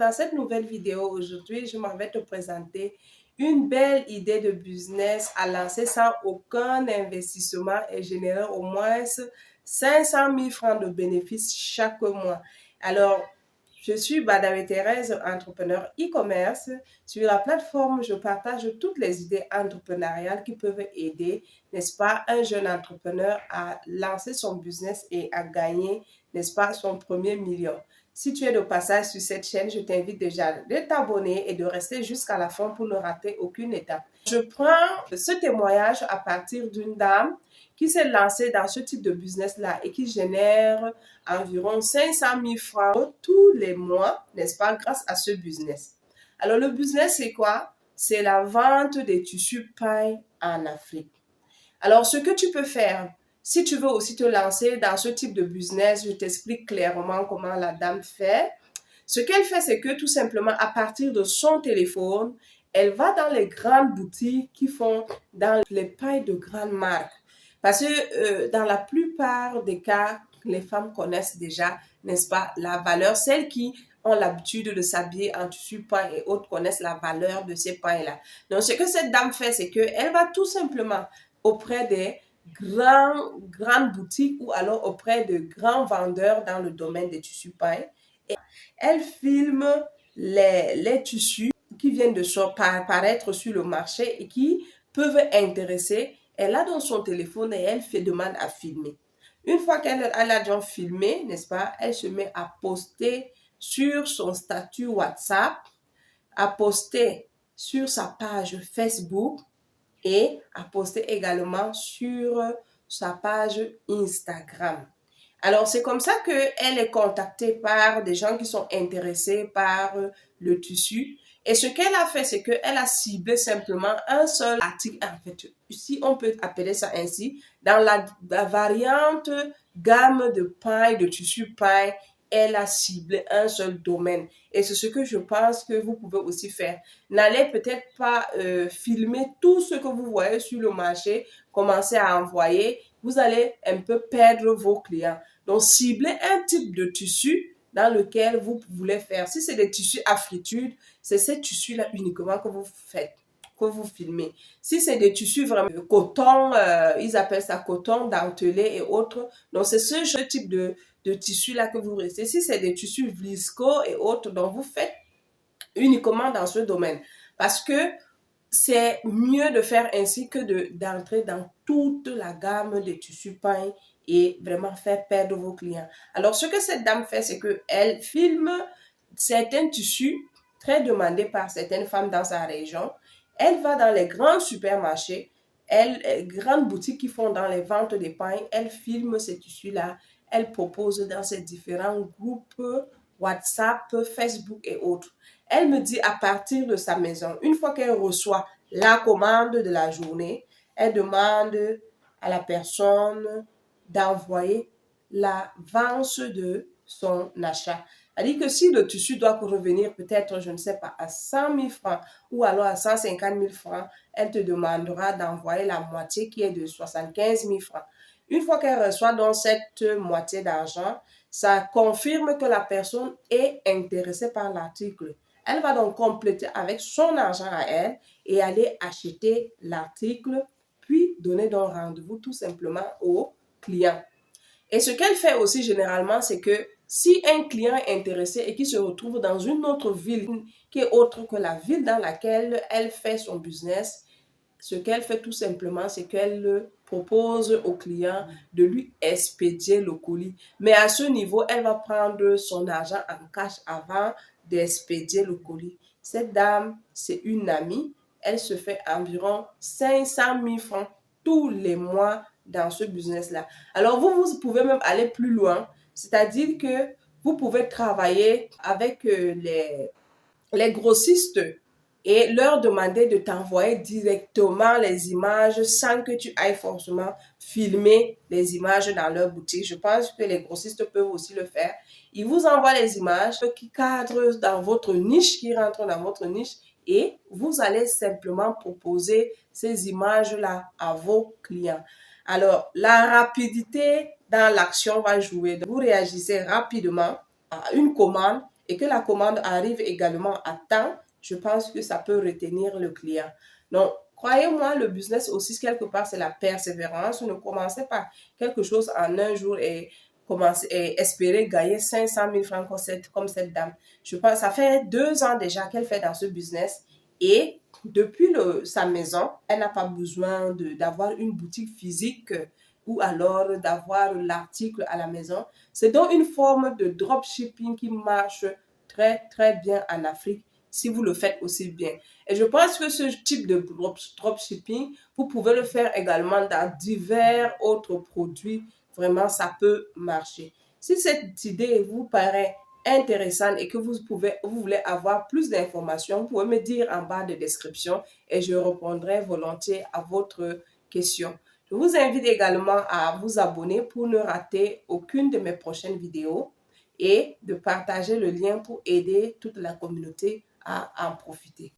Dans cette nouvelle vidéo aujourd'hui, je m'en vais te présenter une belle idée de business à lancer sans aucun investissement et générer au moins 500 000 francs de bénéfices chaque mois. Alors, je suis Madame Thérèse, entrepreneur e-commerce. Sur la plateforme, je partage toutes les idées entrepreneuriales qui peuvent aider, n'est-ce pas, un jeune entrepreneur à lancer son business et à gagner, n'est-ce pas, son premier million. Si tu es de passage sur cette chaîne, je t'invite déjà de t'abonner et de rester jusqu'à la fin pour ne rater aucune étape. Je prends ce témoignage à partir d'une dame qui s'est lancée dans ce type de business-là et qui génère environ 500 000 francs tous les mois, n'est-ce pas, grâce à ce business. Alors, le business, c'est quoi? C'est la vente des tissus paille en Afrique. Alors, ce que tu peux faire, si tu veux aussi te lancer dans ce type de business, je t'explique clairement comment la dame fait. Ce qu'elle fait, c'est que tout simplement, à partir de son téléphone, elle va dans les grandes boutiques qui font dans les pailles de grandes marques. Parce que dans la plupart des cas, les femmes connaissent déjà, n'est-ce pas, la valeur. Celles qui ont l'habitude de s'habiller en tissu paille et autres connaissent la valeur de ces pailles-là. Donc, ce que cette dame fait, c'est qu'elle va tout simplement auprès des grandes boutiques ou alors auprès de grands vendeurs dans le domaine des tissus paille. Et elle filme les tissus qui viennent de paraître sur le marché et qui peuvent intéresser. Elle a dans son téléphone et elle fait demande à filmer. Une fois qu'elle a déjà filmé, n'est-ce pas, elle se met à poster sur son statut WhatsApp, à poster sur sa page Facebook et à poster également sur sa page Instagram. Alors, c'est comme ça qu'elle est contactée par des gens qui sont intéressés par le tissu. Et ce qu'elle a fait, c'est qu'elle a ciblé simplement un seul article. En fait, si on peut appeler ça ainsi, dans la variante gamme de paille, de tissu paille, elle a ciblé un seul domaine. Et c'est ce que je pense que vous pouvez aussi faire. N'allez peut-être pas filmer tout ce que vous voyez sur le marché, commencer à envoyer. Vous allez un peu perdre vos clients. Donc, ciblez un type de tissu dans lequel vous voulez faire. Si c'est des tissus à fritude, c'est ces tissus-là uniquement que vous faites, que vous filmez. Si c'est des tissus vraiment coton, ils appellent ça coton, dentelé et autres. Donc, c'est ce type de tissu-là que vous restez. Si c'est des tissus visco et autres, donc vous faites uniquement dans ce domaine. Parce que c'est mieux de faire ainsi que d'entrer dans toute la gamme des tissus peints et vraiment faire perdre vos clients. Alors, ce que cette dame fait, c'est qu'elle filme certains tissus très demandés par certaines femmes dans sa région. Elle va dans les grands supermarchés, grandes boutiques qui font dans les ventes des pains. Elle filme ces tissus-là. Elle propose dans ces différents groupes WhatsApp, Facebook et autres. Elle me dit à partir de sa maison, une fois qu'elle reçoit la commande de la journée, elle demande à la personne d'envoyer l'avance de son achat. C'est-à-dire que si le tissu doit revenir peut-être, je ne sais pas, à 100 000 francs ou alors à 150 000 francs, elle te demandera d'envoyer la moitié qui est de 75 000 francs. Une fois qu'elle reçoit donc cette moitié d'argent, ça confirme que la personne est intéressée par l'article. Elle va donc compléter avec son argent à elle et aller acheter l'article, puis donner donc rendez-vous tout simplement au client. Et ce qu'elle fait aussi généralement, c'est que si un client est intéressé et qui se retrouve dans une autre ville qui est autre que la ville dans laquelle elle fait son business, ce qu'elle fait tout simplement, c'est qu'elle propose au client de lui expédier le colis. Mais à ce niveau, elle va prendre son argent en cash avant d'expédier le colis. Cette dame, c'est une amie. Elle se fait environ 500 000 francs tous les mois dans ce business-là. Alors, vous pouvez même aller plus loin. C'est-à-dire que vous pouvez travailler avec les grossistes et leur demander de t'envoyer directement les images sans que tu ailles forcément filmer les images dans leur boutique. Je pense que les grossistes peuvent aussi le faire. Ils vous envoient les images qui cadrent dans votre niche, qui rentrent dans votre niche et vous allez simplement proposer ces images-là à vos clients. Alors, la rapidité dans l'action va jouer. Vous réagissez rapidement à une commande et que la commande arrive également à temps, je pense que ça peut retenir le client. Donc, croyez-moi, le business aussi, quelque part, c'est la persévérance. Ne commencez pas quelque chose en un jour et commencer et espérer gagner 500 000 francs comme cette dame. Je pense, ça fait 2 ans déjà qu'elle fait dans ce business et depuis sa maison, elle n'a pas besoin d'avoir une boutique physique ou alors d'avoir l'article à la maison. C'est donc une forme de dropshipping qui marche très, très bien en Afrique si vous le faites aussi bien. Et je pense que ce type de dropshipping, vous pouvez le faire également dans divers autres produits. Vraiment, ça peut marcher. Si cette idée vous paraît intéressante et que vous voulez avoir plus d'informations, vous pouvez me dire en bas de description et je répondrai volontiers à votre question. Je vous invite également à vous abonner pour ne rater aucune de mes prochaines vidéos et de partager le lien pour aider toute la communauté à en profiter.